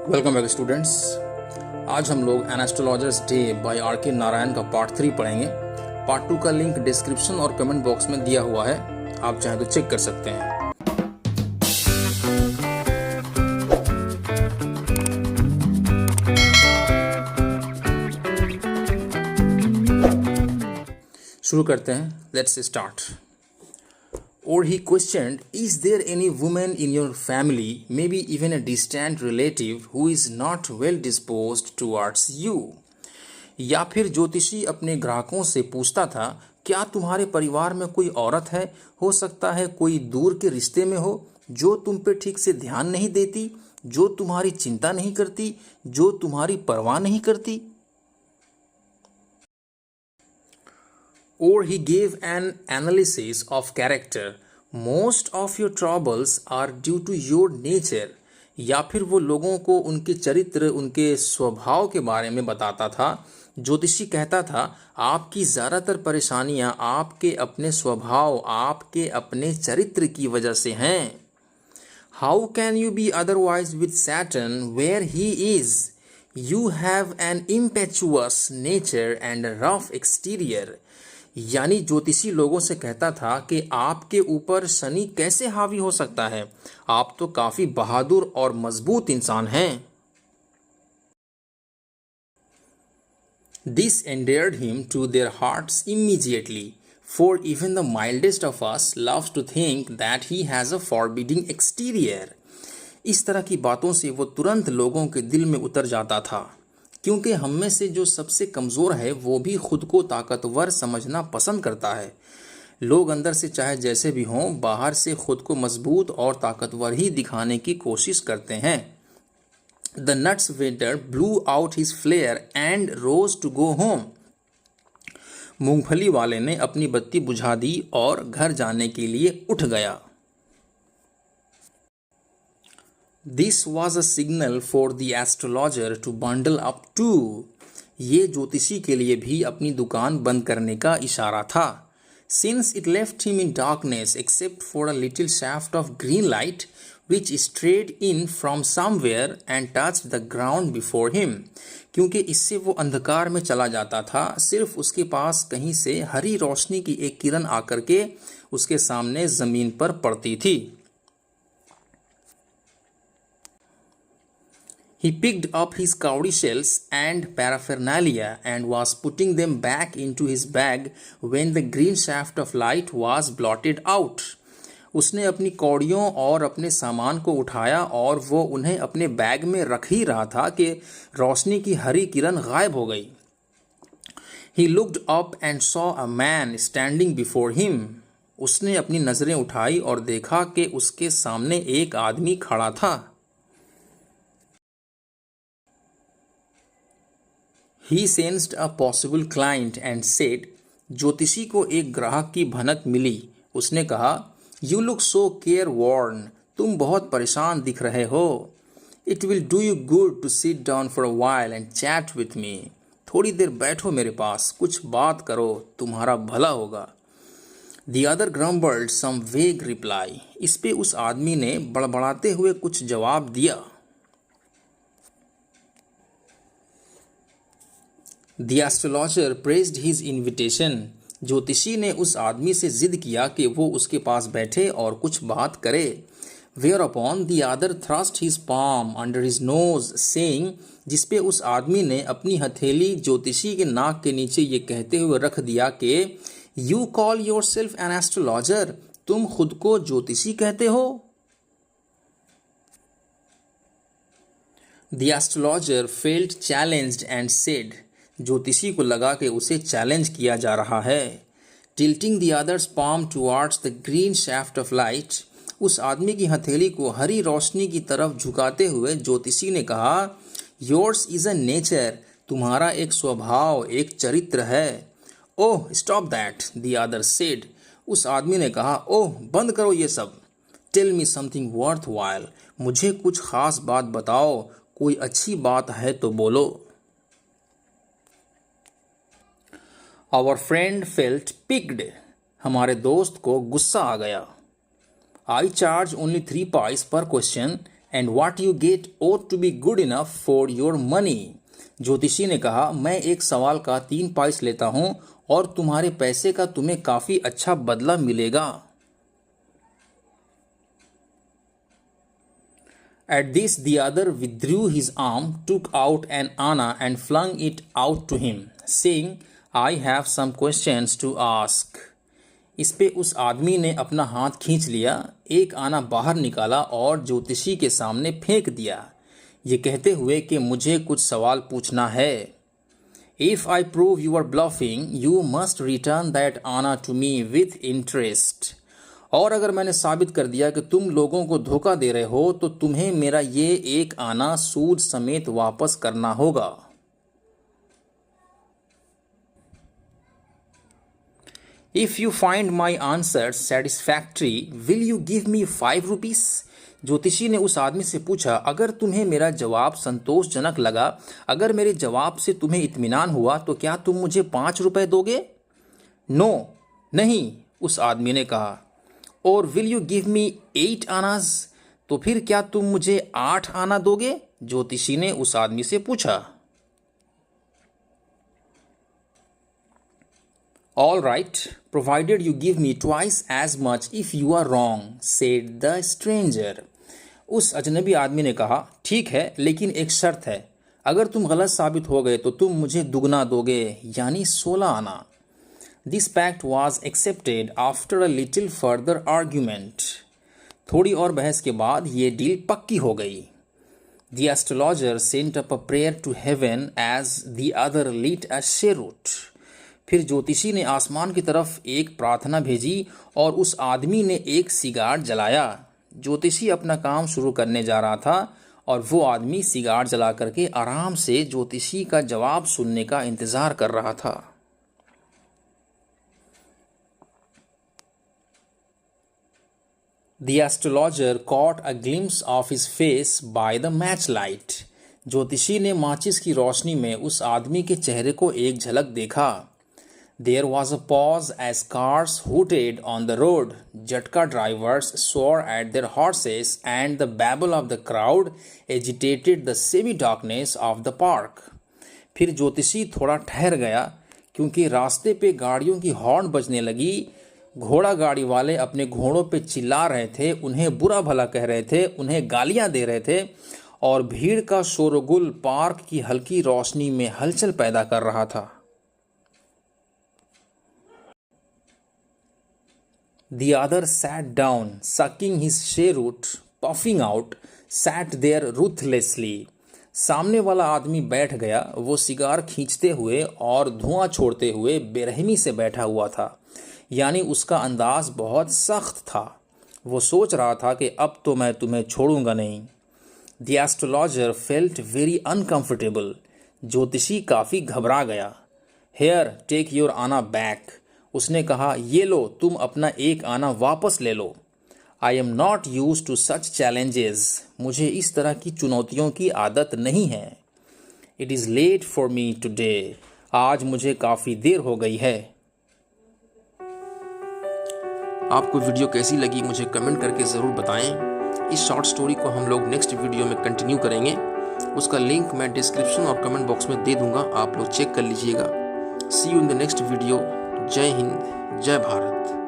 Welcome back students. आज हम लोग an astrologer's day by R K Narayan का पार्ट 3 पढ़ेंगे। पार्ट 2 का लिंक डिस्क्रिप्शन और कमेंट बॉक्स में दिया हुआ है, आप चाहें तो चेक कर सकते हैं। शुरू करते हैं, let's start. Or he questioned, is there any woman in your family, maybe even a distant relative, who is not well disposed towards you? या फिर ज्योतिषी अपने ग्राहकों से पूछता था, क्या तुम्हारे परिवार में कोई औरत है, हो सकता है कोई दूर के रिश्ते में हो, जो तुम पे ठीक से ध्यान नहीं देती, जो तुम्हारी चिंता नहीं करती, जो तुम्हारी परवाह नहीं करती? Or he gave an analysis of character. Most of your troubles are due to your nature. या फिर वो लोगों को उनके चरित्र, उनके स्वभाव के बारे में बताता था। ज्योतिषी कहता था, आपकी ज़्यादातर परेशानियां आपके अपने स्वभाव, आपके अपने चरित्र की वजह से हैं। How can you be otherwise with Saturn where he is? You have an impetuous nature and a rough exterior. यानी ज्योतिषी लोगों से कहता था कि आपके ऊपर शनि कैसे हावी हो सकता है, आप तो काफी बहादुर और मजबूत इंसान हैं। This endeared him to their hearts immediately, for even the mildest of us loves to think that he has a forbidding exterior. इस तरह की बातों से वो तुरंत लोगों के दिल में उतर जाता था, क्योंकि हम में से जो सबसे कमज़ोर है वो भी खुद को ताकतवर समझना पसंद करता है। लोग अंदर से चाहे जैसे भी हों, बाहर से खुद को मजबूत और ताकतवर ही दिखाने की कोशिश करते हैं। The nuts waiter blew out his flare and rose to go home. मूंगफली वाले ने अपनी बत्ती बुझा दी और घर जाने के लिए उठ गया। This was a signal for the astrologer to bundle up too. ये ज्योतिषी के लिए भी अपनी दुकान बंद करने का इशारा था। Since it left him in darkness except for a little shaft of green light which strayed in from somewhere and touched the ground before him. क्योंकि इससे वो अंधकार में चला जाता था, सिर्फ उसके पास कहीं से हरी रोशनी की एक किरण आकर के उसके सामने जमीन पर पड़ती थी। He picked up his cowrie shells and paraphernalia and was putting them back into his bag when the green shaft of light was blotted out. उसने अपनी कौड़ियों और अपने सामान को उठाया और वो उन्हें अपने बैग में रख ही रहा था कि रोशनी की हरी किरण गायब हो गई। He looked up and saw a man standing before him. उसने अपनी नजरें उठाई और देखा कि उसके सामने एक आदमी खड़ा था। He sensed a possible client and said, ज्योतिषी को एक ग्राहक की भनक मिली। उसने कहा, You look so careworn. तुम बहुत परेशान दिख रहे हो। It will do you good to sit down for a while and chat with me. थोड़ी देर बैठो मेरे पास, कुछ बात करो, तुम्हारा भला होगा। The other grumbled some vague reply. इस पे उस आदमी ने बड़बड़ाते हुए कुछ जवाब दिया। The astrologer praised his invitation. ज्योतिषी ने उस आदमी से जिद किया कि वो उसके पास बैठे और कुछ बात करे। Whereupon the other thrust his palm under his nose, saying, जिसपे उस आदमी ने अपनी हथेली ज्योतिषी के नाक के नीचे ये कहते हुए रख दिया कि You call yourself an astrologer. तुम खुद को ज्योतिषी कहते हो? The astrologer felt challenged and said, ज्योतिषी को लगा कि उसे चैलेंज किया जा रहा है। Tilting the other's palm towards the green shaft of light, उस आदमी की हथेली को हरी रोशनी की तरफ झुकाते हुए ज्योतिषी ने कहा, Yours is a nature. तुम्हारा एक स्वभाव, एक चरित्र है। Oh, stop that, the other said. उस आदमी ने कहा, ओह बंद करो ये सब। Tell me something worthwhile. मुझे कुछ खास बात बताओ, कोई अच्छी बात है तो बोलो। Our friend felt piqued. हमारे दोस्त को गुस्सा आ गया। I charge only 3 pice per question and what you get ought to be good enough for your money. ज्योतिषी ने कहा, मैं एक सवाल का 3 पाइस लेता हूं और तुम्हारे पैसे का तुम्हें काफी अच्छा बदला मिलेगा। At this, the other withdrew his arm, took out an anna and flung it out to him, saying, I have some questions to ask. इस पे उस आदमी ने अपना हाथ खींच लिया, एक आना बाहर निकाला और ज्योतिषी के सामने फेंक दिया, ये कहते हुए कि मुझे कुछ सवाल पूछना है। If I prove you are bluffing, you must return that anna to me with interest. और अगर मैंने साबित कर दिया कि तुम लोगों को धोखा दे रहे हो तो तुम्हें मेरा ये एक आना सूद समेत वापस करना होगा। If you find my answers satisfactory, will you give me 5 rupees? ज्योतिषी ने उस आदमी से पूछा, अगर तुम्हें मेरा जवाब संतोषजनक लगा, अगर मेरे जवाब से तुम्हें इत्मीनान हुआ तो क्या तुम मुझे 5 रुपए दोगे? नो, नहीं, उस आदमी ने कहा। और विल यू गिव मी 8 आनाज? तो फिर क्या तुम मुझे 8 आना दोगे? ज्योतिषी ने उस आदमी से पूछा। All right, provided you give me twice as much if you are wrong, said the stranger. उस अजनबी आदमी ने कहा, ठीक है, लेकिन एक शर्त है, अगर तुम गलत साबित हो गए तो तुम मुझे दुगना दोगे, यानी 16 आना। This pact was accepted after a little further argument. थोड़ी और बहस के बाद ये डील पक्की हो गई। The astrologer sent up a prayer to heaven as the other lit a cheroot. फिर ज्योतिषी ने आसमान की तरफ एक प्रार्थना भेजी और उस आदमी ने एक सिगार जलाया। ज्योतिषी अपना काम शुरू करने जा रहा था और वो आदमी सिगार जला करके आराम से ज्योतिषी का जवाब सुनने का इंतजार कर रहा था। The astrologer caught a glimpse of his face by the matchlight. ज्योतिषी ने माचिस की रोशनी में उस आदमी के चेहरे को एक झलक देखा। There was a pause as cars hooted on the road. Jatka drivers swore at their horses and the babble of the crowd agitated the semi-darkness of the park. फिर ज्योतिषी थोड़ा ठहर गया क्योंकि रास्ते पे गाड़ियों की हॉर्न बजने लगी। घोड़ा गाड़ी वाले अपने घोड़ों पे चिल्ला रहे थे, उन्हें बुरा भला कह रहे थे, उन्हें गालियां दे रहे थे और भीड़ का शोरगुल पार्क की हल्की रोशनी में हलचल पैदा कर रहा था। The other sat down, sucking his cheroot, puffing out, sat there ruthlessly. सामने वाला आदमी बैठ गया, वो सिगार खींचते हुए और धुआं छोड़ते हुए बेरहमी से बैठा हुआ था, यानी उसका अंदाज बहुत सख्त था। वो सोच रहा था कि अब तो मैं तुम्हें छोड़ूंगा नहीं। The astrologer felt very uncomfortable. ज्योतिषी काफ़ी घबरा गया। Here, take your आना back. उसने कहा, ये लो, तुम अपना एक आना वापस ले लो। I am not used to such challenges. मुझे इस तरह की चुनौतियों की आदत नहीं है। It is late for me today. आज मुझे काफ़ी देर हो गई है। आपको वीडियो कैसी लगी मुझे कमेंट करके ज़रूर बताएं। इस शॉर्ट स्टोरी को हम लोग नेक्स्ट वीडियो में कंटिन्यू करेंगे। उसका लिंक मैं डिस्क्रिप्शन और कमेंट बॉक्स में दे दूंगा, आप लोग चेक कर लीजिएगा। See you in the next video. जय हिंद, जय भारत।